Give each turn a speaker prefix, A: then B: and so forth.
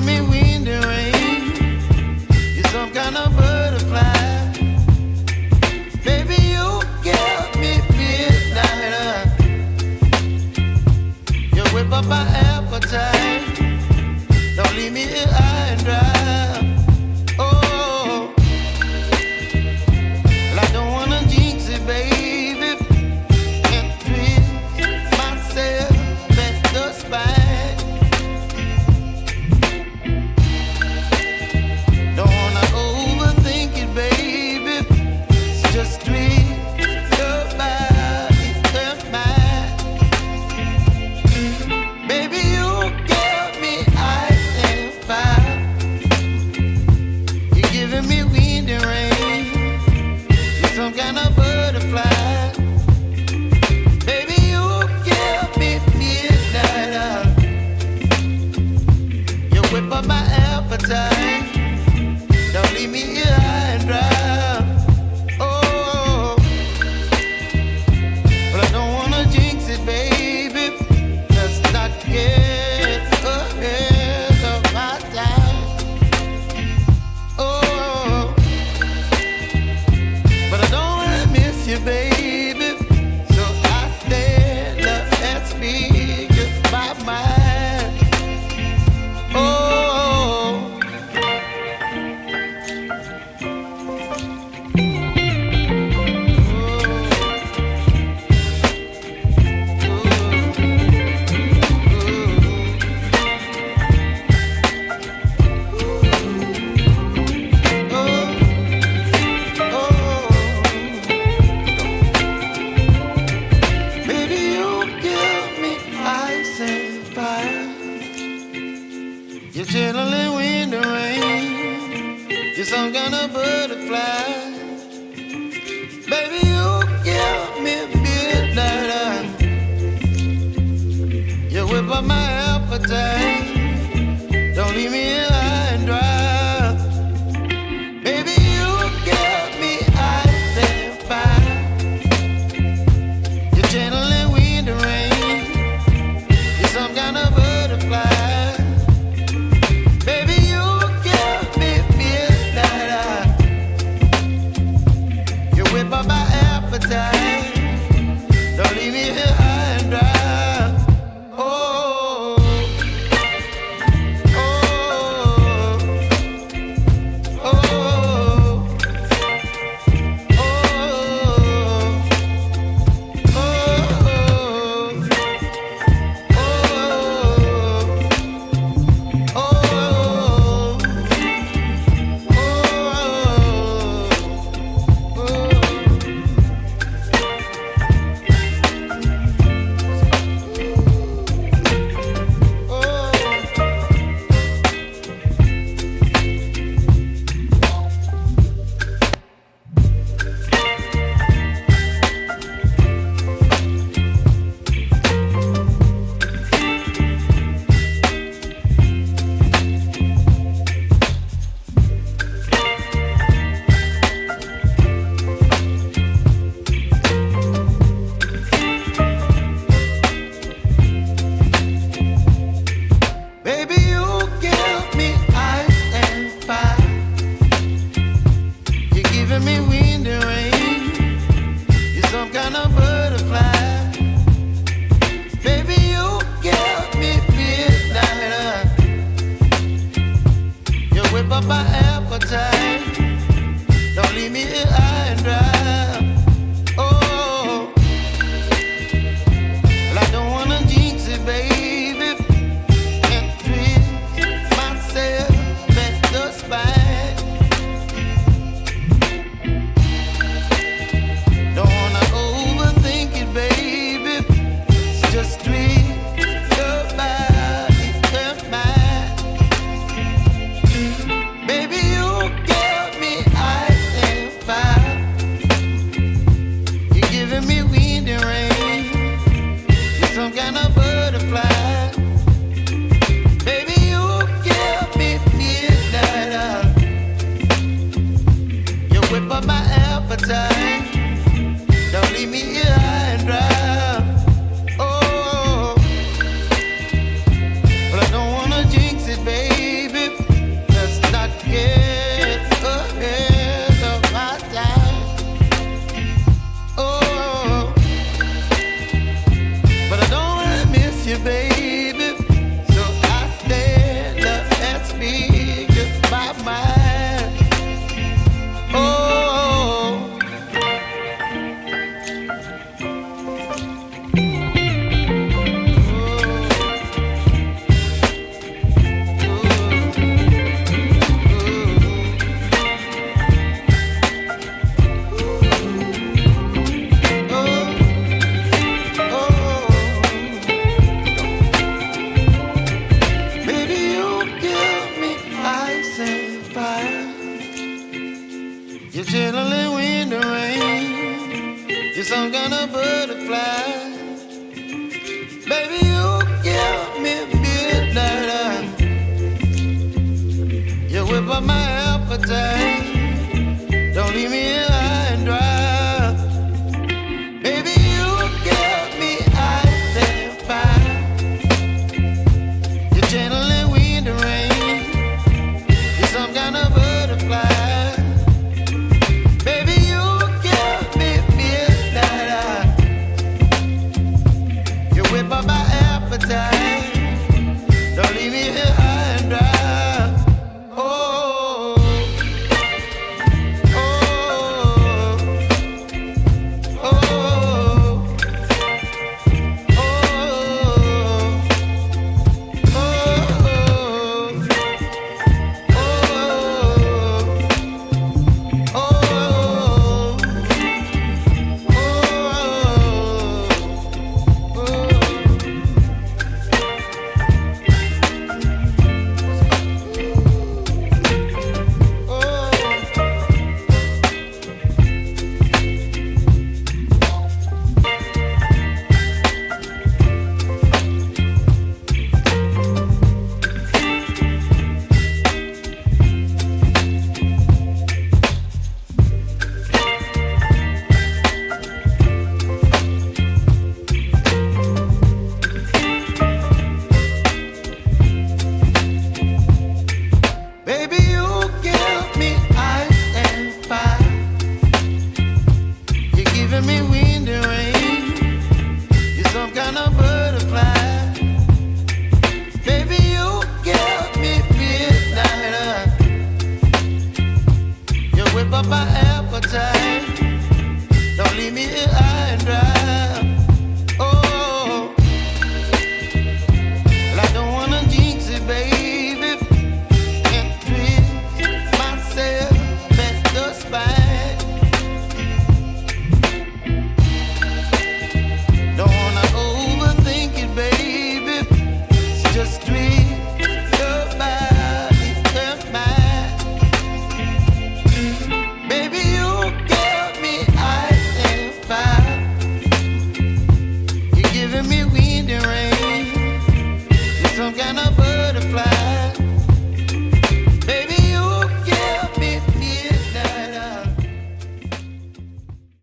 A: giving me wind and rain. You're some kind of butterfly. Baby, you give me midnight. You whip up my appetite. Don't leave me here high and dry. Oh, well, I don't wanna jinx it, baby, and twist myself at the spine. Don't wanna overthink it, baby. It's just twist your body and mine. Baby, you give me ice and fire. You're giving me wind and rain. You're some kind of butterfly. Baby, you give me midnight. You whip up my appetite. Don't leave me here high and dry. Oh, but I don't wanna jinx it, baby. Let's not get ahead of my time. Oh, but I don't wanna miss you, baby. So I stand up and speak my mind. Oh. Baby, you give me ice and fire. You're chilling wind and rain. You're some kind of butterfly. Baby, you give me midnight. You whip up my appetite. Don't leave me here high and dry. Baby, you give me ice and fire. You're channeling wind and rain. You're some kind of butterfly. Baby, you give me midnight. You whip up my appetite. Don't leave me here high and dry. Oh, oh, oh, oh, baby, you give me ice and fire. You're giving me wind and rain. You're some kind of butterfly. Baby, you give me midnight. You whip up my appetite. Don't leave me here high and dry. Oh, well, I don't wanna jinx it, baby, and twist myself at the spine. Don't wanna overthink it, baby. It's just twist your body and mine. Baby, you give me ice and fire. chilling wind and rain. You're some kind of butterfly. Baby, you give me midnight. You whip up my appetite.